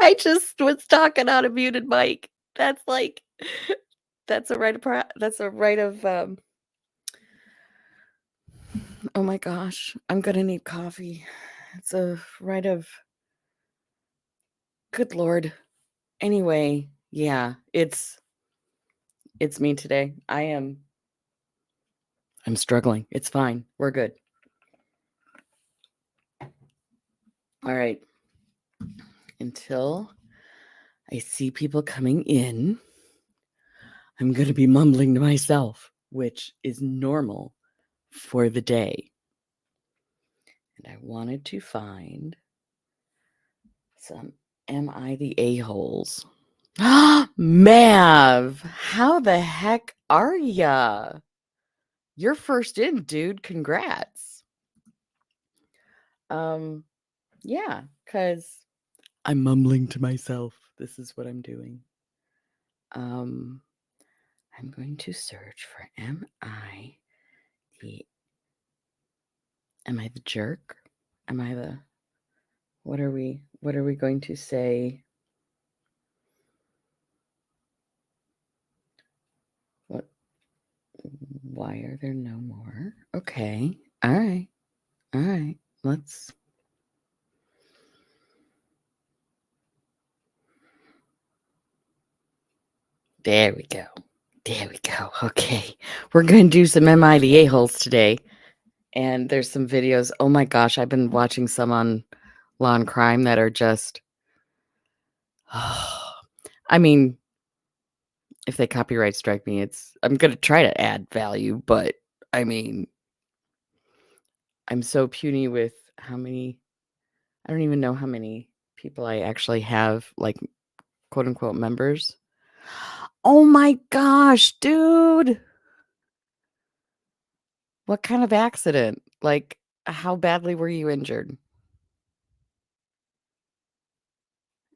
I just was talking on a muted mic. That's like that's a rite of, oh my gosh, I'm gonna need coffee. It's a rite of good lord. Anyway, yeah, it's me today. I'm struggling. It's fine. We're good. All right. Until I see people coming in, I'm going to be mumbling to myself, which is normal for the day. And I wanted to find some Am I the A-holes? Mav, how the heck are ya? You're first in, dude. Congrats. Yeah, because I'm mumbling to myself. This is what I'm doing. I'm going to search for am I the jerk? Am I the what are we going to say? What why are there no more? Okay. All right. All right. Let's There we go. There we go. Okay. We're going to do some MIDA holes today. And there's some videos. Oh my gosh, I've been watching some on Law and Crime that are just I mean, if they copyright strike me, I'm going to try to add value, but I mean, I'm so puny with how many I don't even know how many people I actually have, like, quote unquote members. Oh my gosh, dude. What kind of accident? Like, how badly were you injured?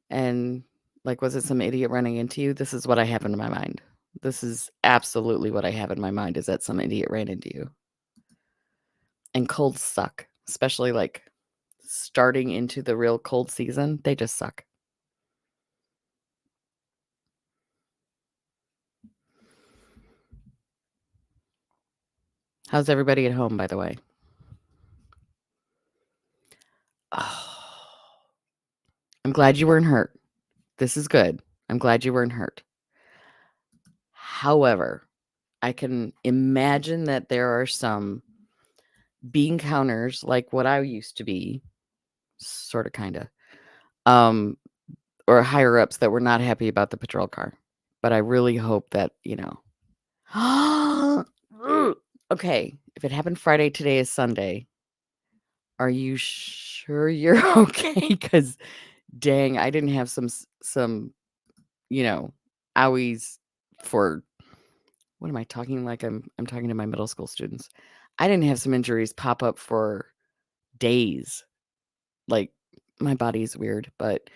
And, like, was it some idiot running into you? This is what I have in my mind. This is absolutely what I have in my mind, is that some idiot ran into you. And colds suck, especially, like, starting into the real cold season. They just suck. How's everybody at home, by the way? Oh, I'm glad you weren't hurt. This is good. I'm glad you weren't hurt. However, I can imagine that there are some bean counters, like what I used to be, sort of, kind of, or higher ups that were not happy about the patrol car. But I really hope that, okay, if it happened Friday, today is Sunday. Are you sure you're okay? Because dang, I didn't have some owies for what am I talking like I'm talking to my middle school students. I didn't have some injuries pop up for days. Like, my body's weird, but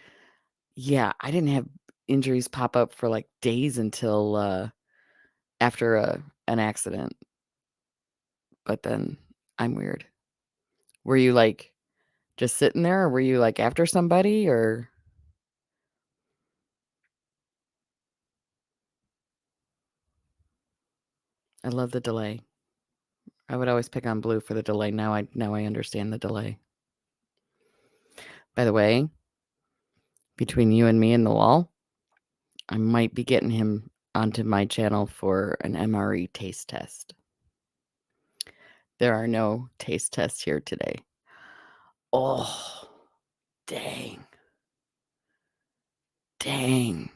yeah, I didn't have injuries pop up for like days until after an accident. But then I'm weird. Were you like just sitting there, or were you like after somebody, or I love the delay. I would always pick on Blue for the delay. Now I understand the delay. By the way, between you and me and the wall, I might be getting him onto my channel for an MRE taste test. There are no taste tests here today. Oh, dang. Dang.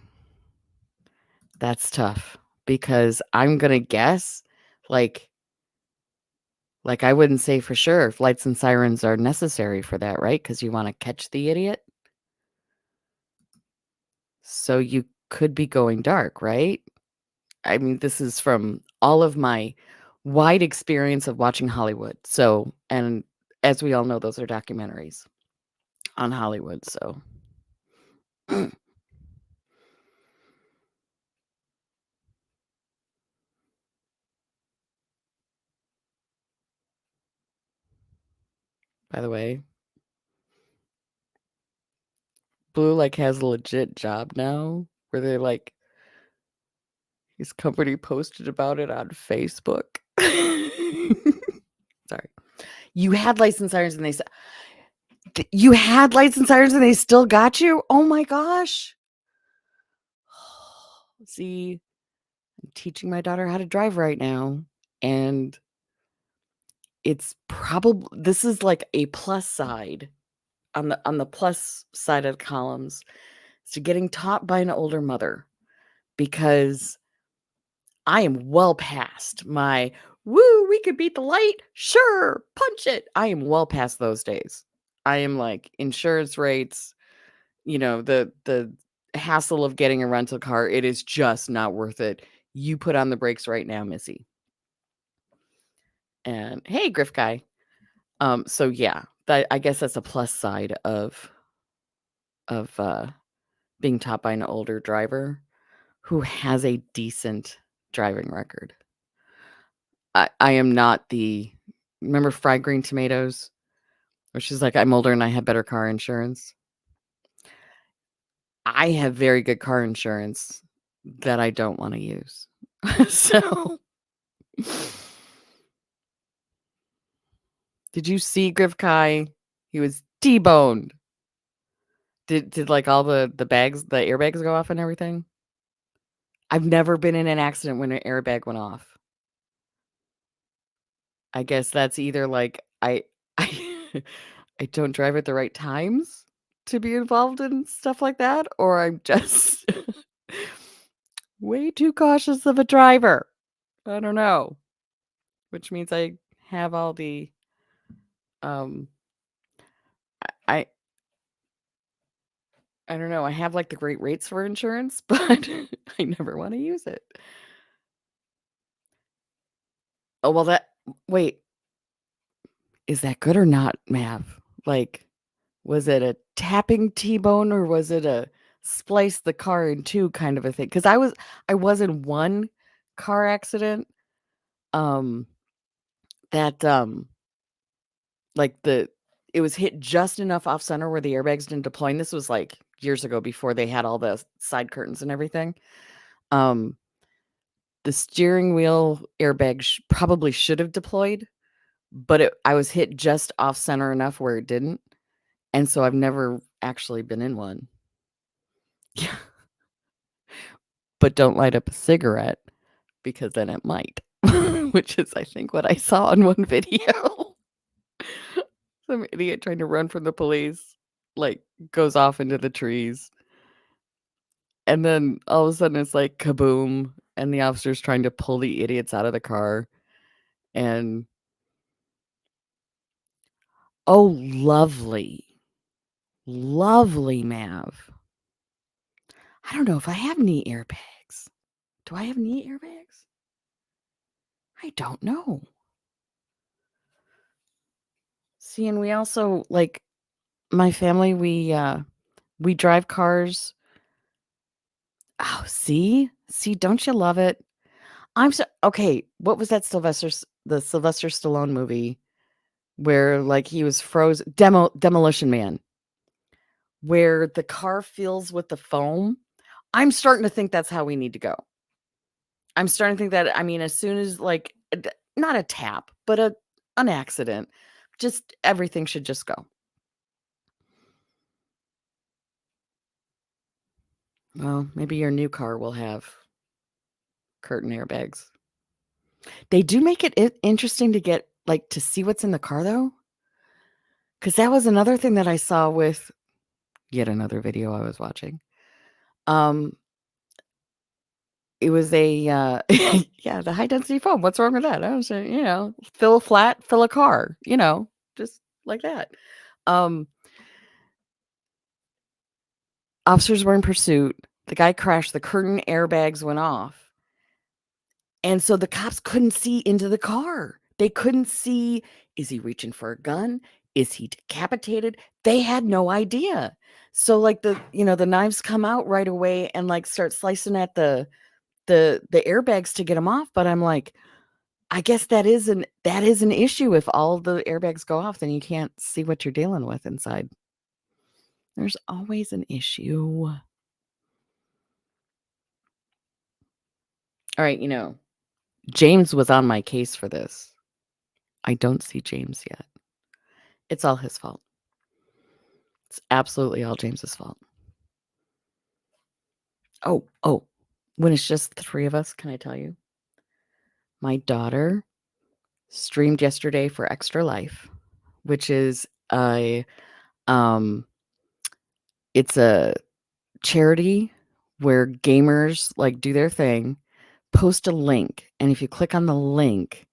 That's tough because I'm going to guess like I wouldn't say for sure if lights and sirens are necessary for that, right? Because you want to catch the idiot. So you could be going dark, right? I mean, this is from all of my wide experience of watching Hollywood. So, and as we all know, those are documentaries on Hollywood. So, by the way, Blue, like, has a legit job now where they, like his company posted about it on Facebook. Sorry. You had lights and sirens and they you had lights and sirens and they still got you? Oh my gosh. See, I'm teaching my daughter how to drive right now, and it's probably this is like a plus side on the plus side of the columns to getting taught by an older mother, because I am well past my woo, we could beat the light. Sure, punch it. I am well past those days. I am like insurance rates, the hassle of getting a rental car. It is just not worth it. You put on the brakes right now, Missy. And hey, Griff guy. So yeah, I guess that's a plus side of being taught by an older driver who has a decent driving record. I am not the remember fried green tomatoes? Where she's like, I'm older and I have better car insurance. I have very good car insurance that I don't want to use. So did you see Griff Kai? He was T-boned. Did like all the bags, the airbags go off and everything? I've never been in an accident when an airbag went off. I guess that's either like I I don't drive at the right times to be involved in stuff like that, or I'm just way too cautious of a driver. I don't know. Which means I have all the um I I don't know, I have like the great rates for insurance, but I never want to use it. Oh, well wait, is that good or not, Mav? Like, was it a tapping T-bone or was it a splice the car in two kind of a thing? Because I was in one car accident, um, that like it was hit just enough off center where the airbags didn't deploy. And this was like years ago before they had all the side curtains and everything. Um, the steering wheel airbag probably should have deployed, but I was hit just off center enough where it didn't. And so I've never actually been in one. Yeah. But don't light up a cigarette because then it might, which is, I think, what I saw in one video. Some idiot trying to run from the police, like, goes off into the trees. And then all of a sudden it's like kaboom, and the officer's trying to pull the idiots out of the car. And oh, lovely, lovely Mav. I don't know if I have knee airbags. Do I have knee airbags? I don't know. See, and we also like my family, we drive cars. Oh, see? See, don't you love it? I'm so okay, what was that the Sylvester Stallone movie where, like, he was frozen Demolition Man, where the car fills with the foam? I'm starting to think that's how we need to go. I'm starting to think that, I mean, as soon as, like, not a tap, but an accident, just everything should just go. Well, maybe your new car will have curtain airbags. They do make it interesting to get like, to see what's in the car, though. Because that was another thing that I saw with yet another video I was watching. Um, it was a, yeah, the high density foam. What's wrong with that? I was saying, fill a flat, fill a car, just like that. Um, officers were in pursuit. The guy crashed. The curtain airbags went off. And so the cops couldn't see into the car. They couldn't see, is he reaching for a gun? Is he decapitated? They had no idea. So like the knives come out right away and like start slicing at the airbags to get them off. But I'm like, I guess that is an issue. If all the airbags go off, then you can't see what you're dealing with inside. There's always an issue. All right, James was on my case for this. I don't see James yet. It's all his fault. It's absolutely all James's fault. Oh, when it's just the three of us, can I tell you? My daughter streamed yesterday for Extra Life, which is it's a charity where gamers like do their thing, post a link, and if you click on the link,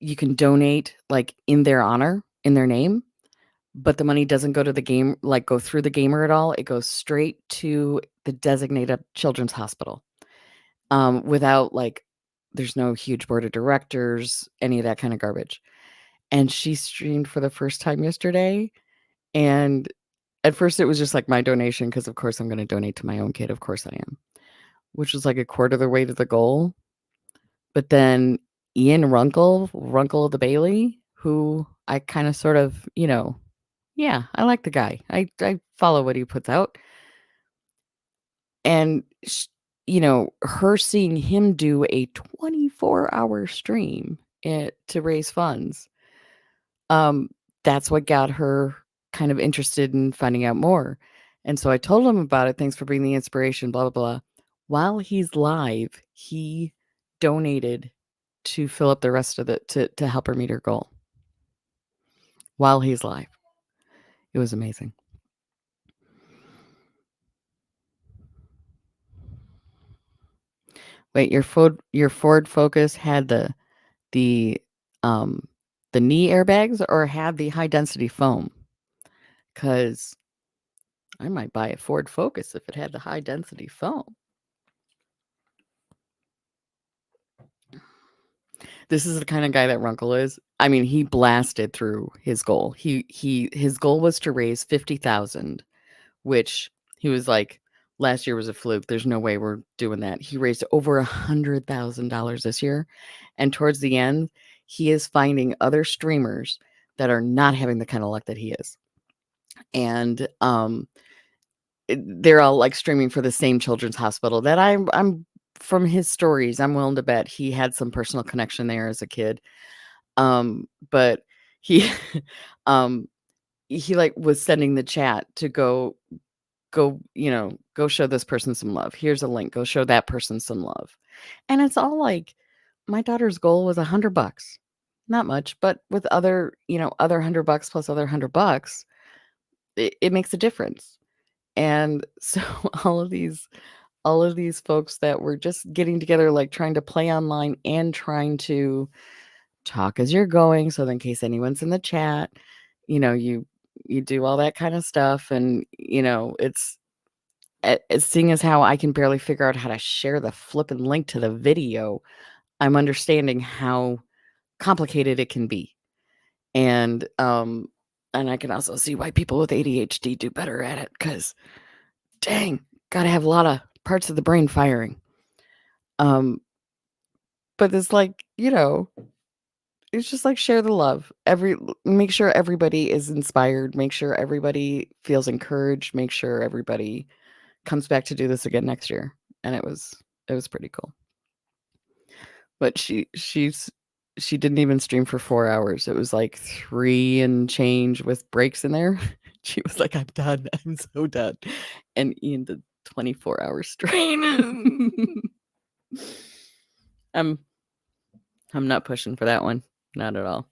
you can donate like in their honor, in their name, but the money doesn't go to the game, like go through the gamer at all. It goes straight to the designated children's hospital. Without like, there's no huge board of directors, any of that kind of garbage. And she streamed for the first time yesterday. And at first it was just like my donation, because of course I'm going to donate to my own kid. Of course I am, which was like a quarter of the way to the goal. But then Ian Runkle the Bailey, who I kind of sort of, yeah, I like the guy. I follow what he puts out. And, her seeing him do a 24-hour stream to raise funds, that's what got her kind of interested in finding out more. And so I told him about it. Thanks for bringing the inspiration, blah, blah, blah. While he's live, he donated to fill up the rest of it to help her meet her goal. While he's live. It was amazing. Wait, your Ford Focus had the knee airbags or had the high density foam? Because I might buy a Ford Focus if it had the high density foam. This is the kind of guy that Runkle is. I mean, he blasted through his goal. His goal was to raise 50,000, which he was like, last year was a fluke. There's no way we're doing that. He raised over $100,000 this year. And towards the end, he is finding other streamers that are not having the kind of luck that he is. And they're all like streaming for the same children's hospital that I'm from his stories, I'm willing to bet he had some personal connection there as a kid. But he he like was sending the chat to go show this person some love. Here's a link. Go show that person some love. And it's all like, my daughter's goal was $100. Not much, but with other $100 plus other $100, it makes a difference. And so all of these folks that were just getting together, like trying to play online and trying to talk as you're going. So in case anyone's in the chat, you do all that kind of stuff. And, it's seeing as how I can barely figure out how to share the flipping link to the video, I'm understanding how complicated it can be. And I can also see why people with ADHD do better at it, because dang, gotta have a lot of parts of the brain firing. But it's like, it's just like, share the love. Make sure everybody is inspired, make sure everybody feels encouraged, make sure everybody comes back to do this again next year. And it was pretty cool. But she didn't even stream for 4 hours. It was like 3 and change with breaks in there. She was like, I'm done. I'm so done. And Ian did 24-hour stream. I'm not pushing for that one. Not at all.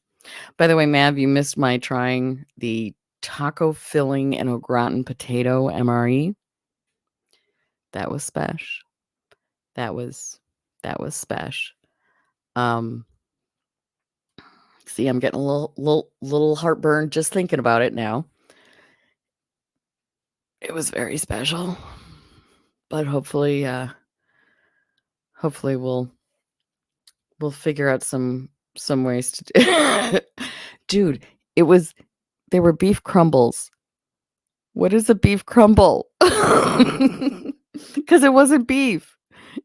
By the way, Mav, you missed my trying the taco filling and au gratin potato MRE. That was special. That was special. See, I'm getting a little heartburn just thinking about it now. It was very special. But hopefully we'll figure out some ways to do. Dude, they were beef crumbles. What is a beef crumble? Because it wasn't beef.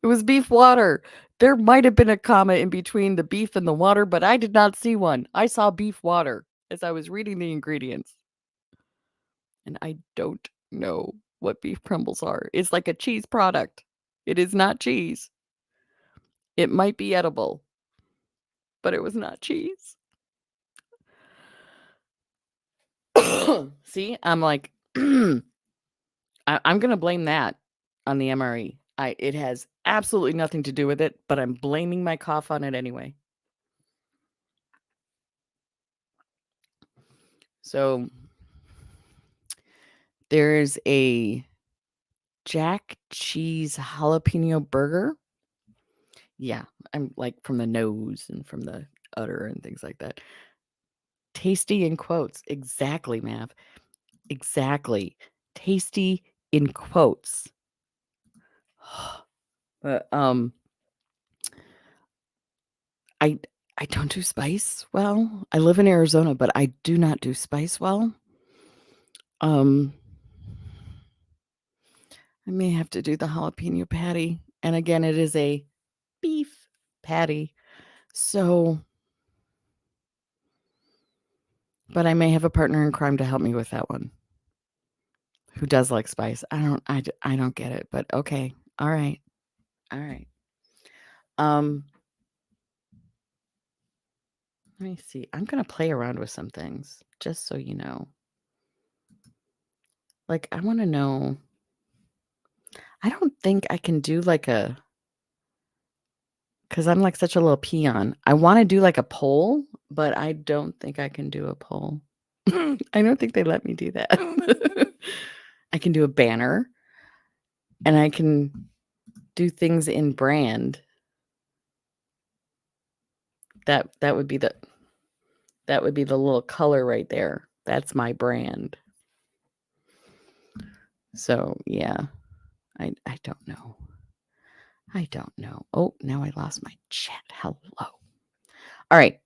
It was beef water. There might have been a comma in between the beef and the water, but I did not see one. I saw beef water as I was reading the ingredients. and I don't know what beef crumbles are. It's like a cheese product. It is not cheese. It might be edible, but it was not cheese. See, I'm like, I'm gonna blame that on the MRE. It has absolutely nothing to do with it, but I'm blaming my cough on it anyway. So there's a Jack Cheese jalapeno burger. Yeah, I'm like from the nose and from the udder and things like that. Tasty in quotes. Exactly, Mav. Exactly. Tasty in quotes. But I I don't do spice well. I live in Arizona, but I do not do spice well. Um, I may have to do the jalapeno patty, and again, it is a beef patty. So, but I may have a partner in crime to help me with that one who does like spice. I don't get it, but okay. All right. All right. Um, let me see. I'm gonna play around with some things just so you know. Like, I want to know. I don't think I can do like a because I'm like such a little peon. I want to do like a poll, but I don't think I can do a poll. I don't think they let me do that. I can do a banner and I can do things in brand. That would be the little color right there. That's my brand. So, yeah. I don't know. I don't know. Oh, now I lost my chat. Hello. All right.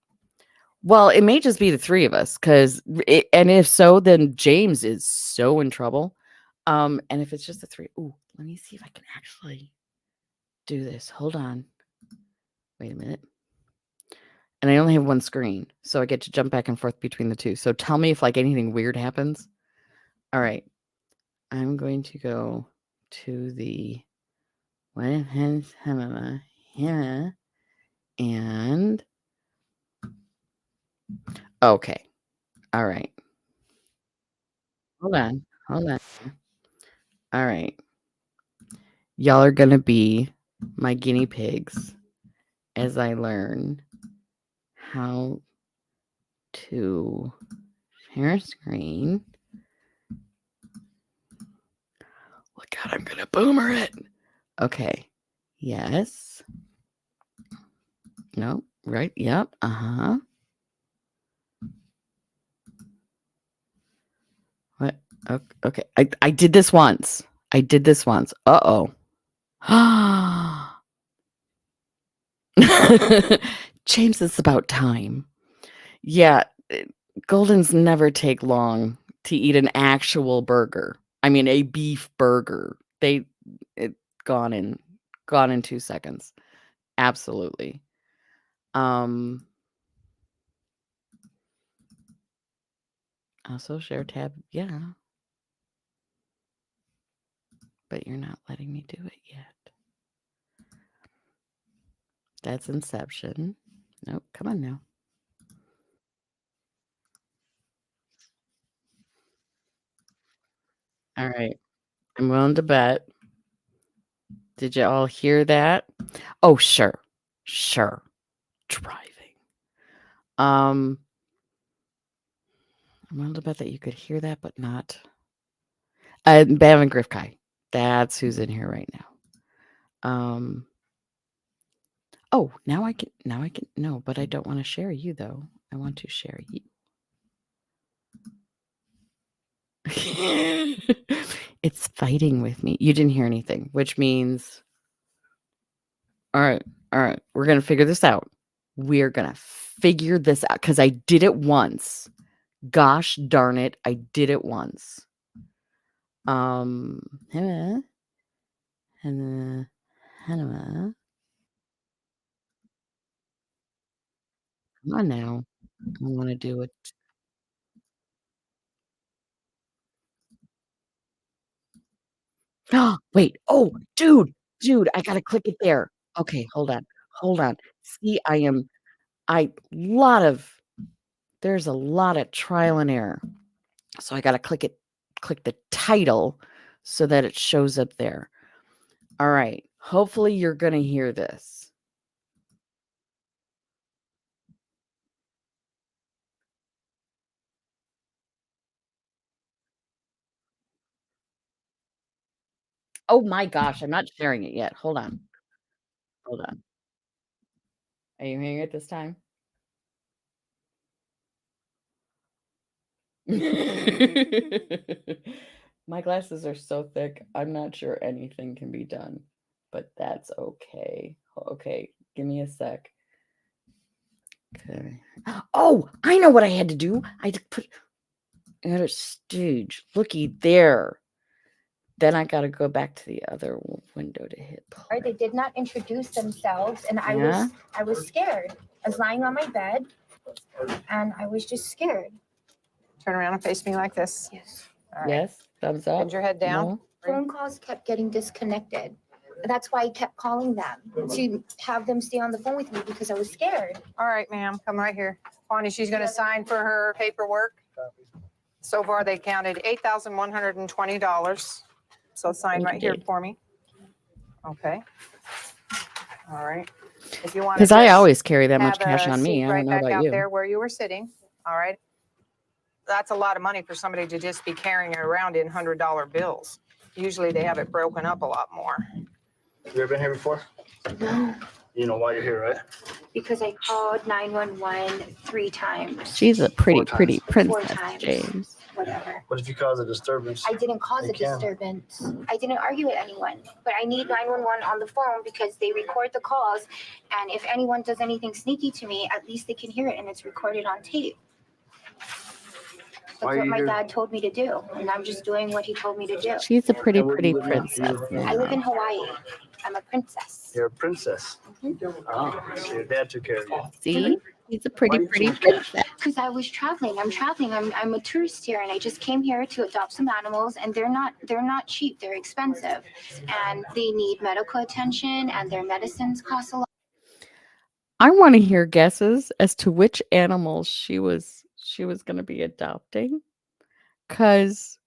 Well, it may just be the 3 of us, and if so, then James is so in trouble. And if it's just the 3, ooh, let me see if I can actually do this. Hold on. Wait a minute. And I only have 1 screen, so I get to jump back and forth between the 2. So tell me if, like, anything weird happens. All right. I'm going to go to the here, and okay. All right. Hold on. Hold on. All right. Y'all are gonna be my guinea pigs as I learn how to share a screen. Look out, I'm gonna boomer it. Okay. Yes. No. Right. Yep. Uh-huh. What? Okay. I did this once. I did this once. Uh-oh. James, it's about time. Yeah, Goldens never take long to eat an actual burger. I mean, a beef burger. It gone in gone in 2 seconds. Absolutely. Um, also share tab. Yeah, but you're not letting me do it yet. That's Inception. Nope, come on now. All right. I'm willing to bet. Did you all hear that? Oh, sure. Sure. Driving. Um, I'm willing to bet that you could hear that, but not Bam and Griffkai. That's who's in here right now. Oh, now I can no, but I don't wanna share you, though. I want to share you. It's fighting with me. You didn't hear anything, which means alright, alright, we're gonna figure this out. We're gonna figure this out because I did it once. Gosh darn it, I did it once. Hannah, Hannah, Hannah, come on now. I wanna do it. Wait. Oh, dude, I gotta click it there. Okay, hold on. See, lot of there's a lot of trial and error. So I gotta click the title so that it shows up there. All right. Hopefully you're gonna hear this. Oh my gosh, I'm not sharing it yet. Hold on. Hold on. Are you hearing it this time? My glasses are so thick, I'm not sure anything can be done, but that's okay. Okay, give me a sec. Okay. Oh, I know what I had to do. I had to put at a stage. Looky there. Then I gotta go back to the other window to hit play. They did not introduce themselves, and I was scared. I was lying on my bed, and I was just scared. Turn around and face me like this. Yes. All right. Yes, thumbs up. Bend your head down. No. Phone calls kept getting disconnected. That's why I kept calling them to have them stay on the phone with me because I was scared. All right, ma'am, come right here. Bonnie, she's gonna sign for her paperwork. So far, they counted $8,120. So sign Thank right you, here Dave. for me. Okay. All right. If you want. Because I always carry that much have cash a on me. seat I right don't know back about out you. there where you were sitting. All right. That's a lot of money for somebody to just be carrying it around in $100 bills. Usually they have it broken up a lot more. You ever been here before? No, You know why you're here, right? because I called 911 3 times. She's a pretty, Four pretty times. Four princess, times. James. Whatever. What if you cause a disturbance? I didn't cause They a can. disturbance. I didn't argue with anyone, but I need 911 on the phone because they record the calls. And if anyone does anything sneaky to me, at least they can hear it and it's recorded on tape. Why That's are what you my here? dad told me to do, and I'm just doing what he told me to do. She's a pretty, And where do you pretty live now? princess I live in now. Hawaii. I'm a princess. You're a princess. Mhm. Oh, so your dad took care of you. See? She's a pretty, Why are you pretty so princess. Because I was traveling. I'm a tourist here, and I just came here to adopt some animals, and they're not cheap. They're expensive, and they need medical attention, and their medicines cost a lot. I want to hear guesses as to which animals she was going to be adopting. Because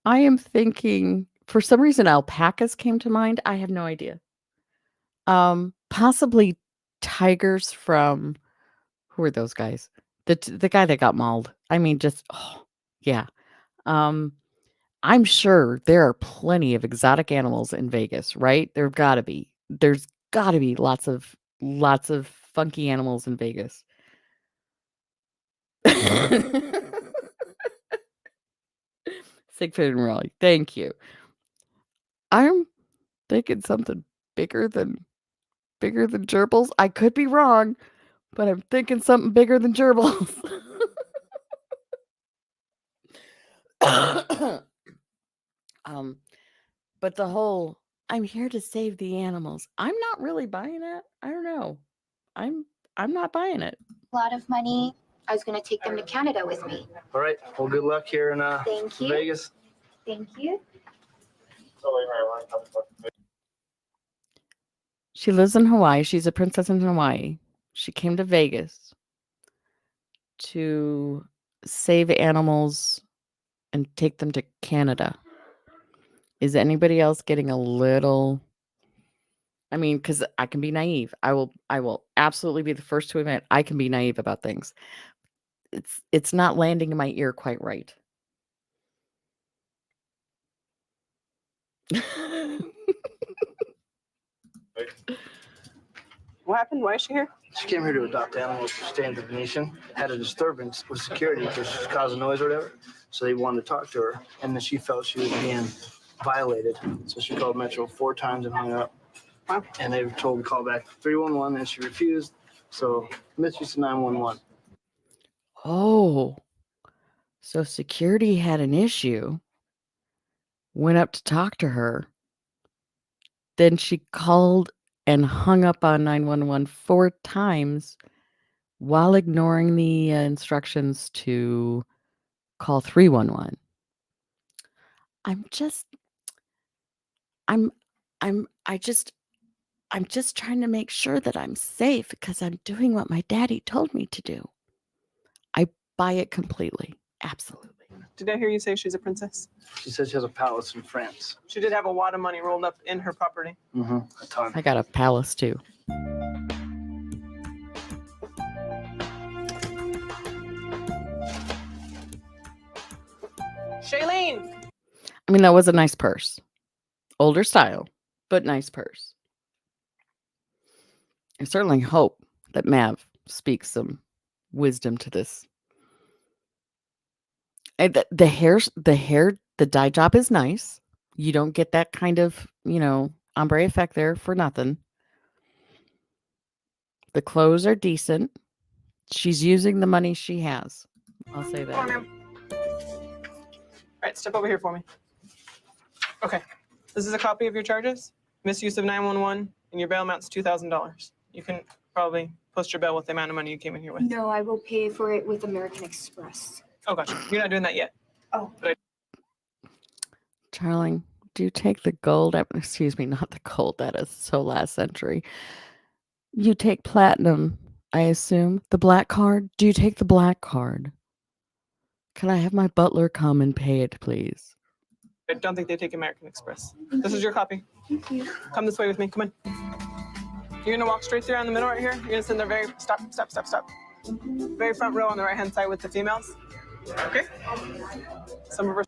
I am thinking, for some reason, alpacas came to mind. I have no idea. Possibly tigers from who are those guys? The guy that got mauled. I mean, just yeah. I'm sure there are plenty of exotic animals in Vegas, right? There's got to be lots of funky animals in Vegas. Siegfried and Roy, thank you. I'm thinking something bigger than gerbils. I could be wrong, but I'm thinking something bigger than gerbils. But the whole I'm here to save the animals. I'm not really buying it. I don't know. I'm not buying it. A lot of money. I was going to take them to Canada with me. All right. Well, good luck here in Thank you. Vegas. Thank you. She lives in Hawaii. She's a princess in Hawaii. She came to Vegas to save animals and take them to Canada. Is anybody else getting a little I mean, because I can be naive. I will absolutely be the first to admit I can be naive about things. It's not landing in my ear quite right. What happened? Why is she here? She came here to adopt animals for staying at the Venetian. Had a disturbance with security because she was causing noise or whatever. So they wanted to talk to her. And then she felt she was being violated. So she called Metro 4 times and hung up. Wow. And they were told to call back 311 and she refused. So Mitch used to 911. Oh. So security had an issue. Went up to talk to her. Then she called and hung up on 911 4 times while ignoring the instructions to call 311. I'm just I'm I just I'm just trying to make sure that I'm safe because I'm doing what my daddy told me to do. I buy it completely. Absolutely. Did I hear you say she's a princess? She says she has a palace in France. She did have a wad of money rolled up in her property. Mm-hmm. A ton. I got a palace too. Shailene! I mean, that was a nice purse. Older style, but nice purse. I certainly hope that Mav speaks some wisdom to this. The hair, the dye job is nice. You don't get that kind of, ombre effect there for nothing. The clothes are decent. She's using the money she has. I'll say Come on, that. ma'am. All right, step over here for me. Okay. This is a copy of your charges. Misuse of 911, and your bail amount's $2,000. You can probably post your bail with the amount of money you came in here with. No, I will pay for it with American Express. Oh, gotcha. You're not doing that yet. Oh. Charlie, do you take the gold? Excuse me, not the gold. That is so last century. You take platinum, I assume. The black card? Do you take the black card? Can I have my butler come and pay it, please? I don't think they take American Express. This is your copy. Thank you. Come this way with me. Come on. You're gonna walk straight through in the middle right here. You're gonna sit in the stop. Very front row on the right hand side with the females. Okay. Some of her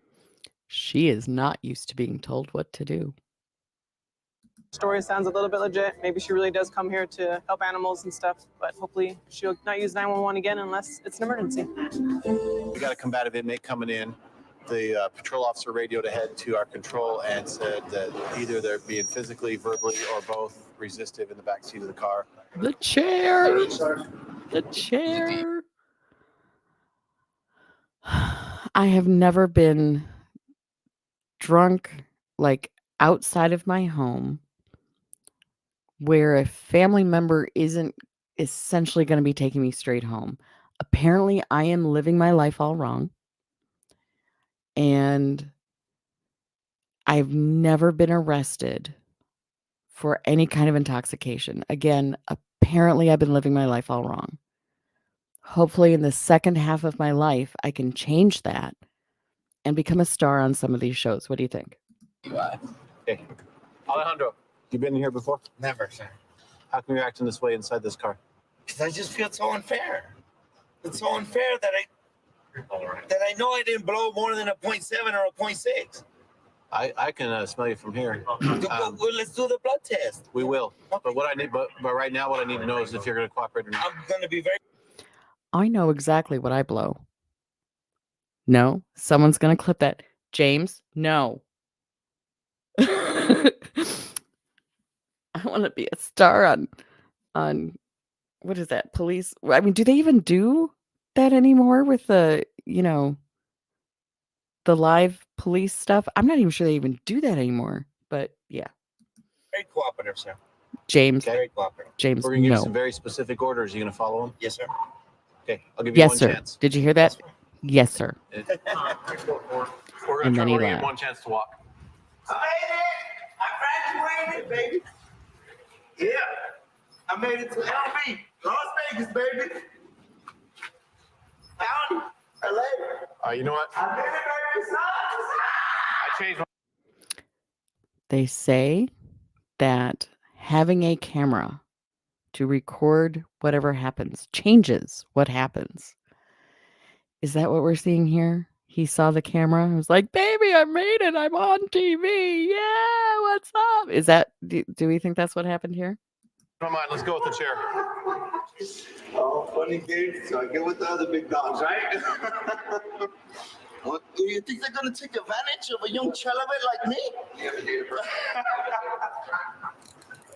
She is not used to being told what to do. story sounds a little bit legit. Maybe she really does come here to help animals and stuff, but hopefully she'll not use 911 again unless it's an emergency. We got a combative inmate coming in. The patrol officer radioed ahead to our control and said that either they're being physically, verbally, or both resistive in the back seat of the car. The chair! The chair! I have never been drunk, like, outside of my home where a family member isn't essentially going to be taking me straight home. Apparently, I am living my life all wrong. And I've never been arrested for any kind of intoxication. Again, apparently I've been living my life all wrong. Hopefully in the second half of my life, I can change that and become a star on some of these shows. What do you think? Hey, Alejandro, you been in here before? Never, sir. How come you're acting this way inside this car? Because I just feel so unfair. It's so unfair that I know I didn't blow more than a 0.7 or a 0.6. I can smell you from here. Well, let's do the blood test. We will. But what I need, but right now, what I need to know is if you're going to cooperate or not. I'm going to be very. I know exactly what I blow. No, someone's going to clip that. James, no. I want to be a star on what is that? Police. I mean, do they even do that anymore with the live police stuff? I'm not even sure they even do that anymore. But yeah, Very cooperative, sir. James. Okay. Very cooperative. James, We're going to give you no. some very specific orders. You going to follow them? Yes, sir. Okay, I'll give you Yes, one sir. chance. Did you hear that? Yes, sir. We're And going then he to give you laughed. one chance to walk. I made it. I graduated, baby. Yeah. I made it to LV. Las Vegas, baby. County. LA. You know what? I made it, baby. I changed my They say that having a camera to record whatever happens changes what happens. Is that what we're seeing here? He saw the camera and was like, baby, I made it. I'm on TV. Yeah, what's up? Is that, do we think that's what happened here? Don't mind. Let's go with the chair. Oh, funny game. So I get with the other big dogs, right? What, do you think they're going to take advantage of a young celibate like me?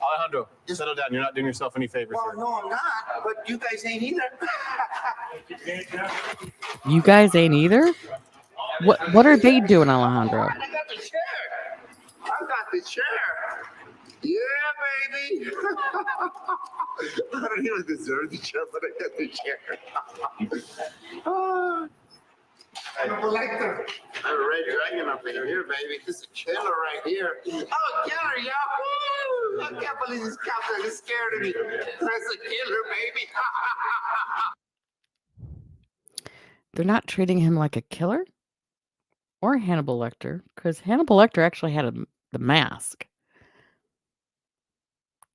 Alejandro, settle down. You're not doing yourself any favors Well, here. no, I'm not. But you guys ain't either. You guys ain't either? What are they doing, Alejandro? I got the chair. I got the chair. Yeah, baby. I don't even deserve the chair, but I got the chair. Hannibal Lecter. I have a red dragon up in here, baby. This is a killer right here. Oh, killer, y'all. Woo! I can't believe this captain is scared of me. That's a killer, baby. They're not treating him like a killer or Hannibal Lecter, because Hannibal Lecter actually had the mask.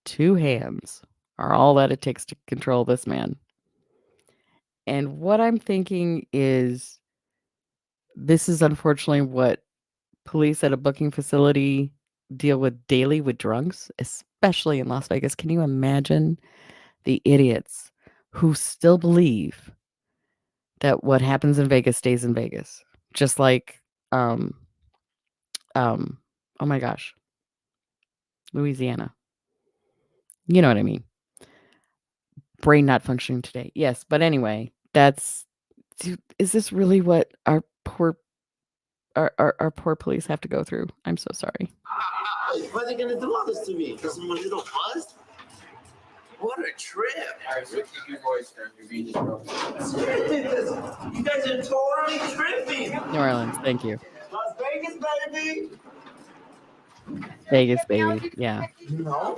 2 hands are all that it takes to control this man. And what I'm thinking is, this is unfortunately what police at a booking facility deal with daily with drunks, especially in Las Vegas. Can you imagine the idiots who still believe that what happens in Vegas stays in Vegas? Just like, oh my gosh, Louisiana. You know what I mean? Brain not functioning today. Yes, but anyway, is this really what our poor police have to go through? I'm so sorry. Why are they gonna do all this to me? Because I'm a little buzzed? What a trip. You guys are totally tripping. New Orleans, thank you. Las Vegas, baby. Vegas, baby. Yeah. No, Are you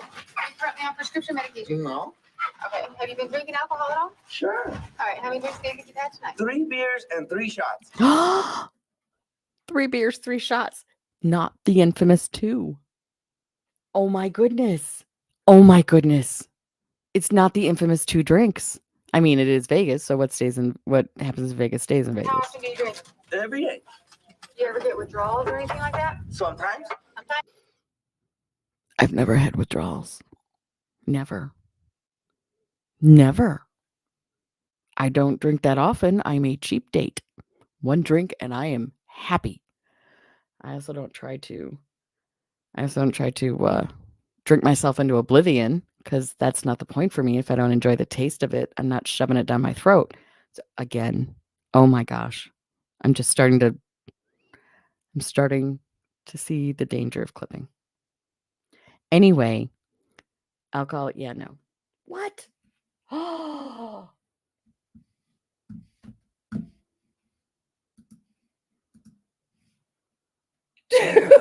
currently on prescription medication? no, Okay. Have you been drinking alcohol at all? sure. All right. How many drinks have you had tonight? 3 beers and 3 shots. 3 beers, 3 shots. Not the infamous 2. Oh my goodness. Oh my goodness. It's not the infamous 2 drinks. I mean, it is Vegas, so what happens in Vegas stays in Vegas. How often do you drink? Every day. Do you ever get withdrawals or anything like that? Sometimes. Sometimes. I've never had withdrawals. Never. Never. I don't drink that often. I'm a cheap date. 1 drink and I am happy. I also don't try to drink myself into oblivion, because that's not the point for me. If I don't enjoy the taste of it, I'm not shoving it down my throat. So again, oh my gosh. I'm starting to see the danger of clipping. Anyway, alcohol, yeah, no. What? Oh. Dude.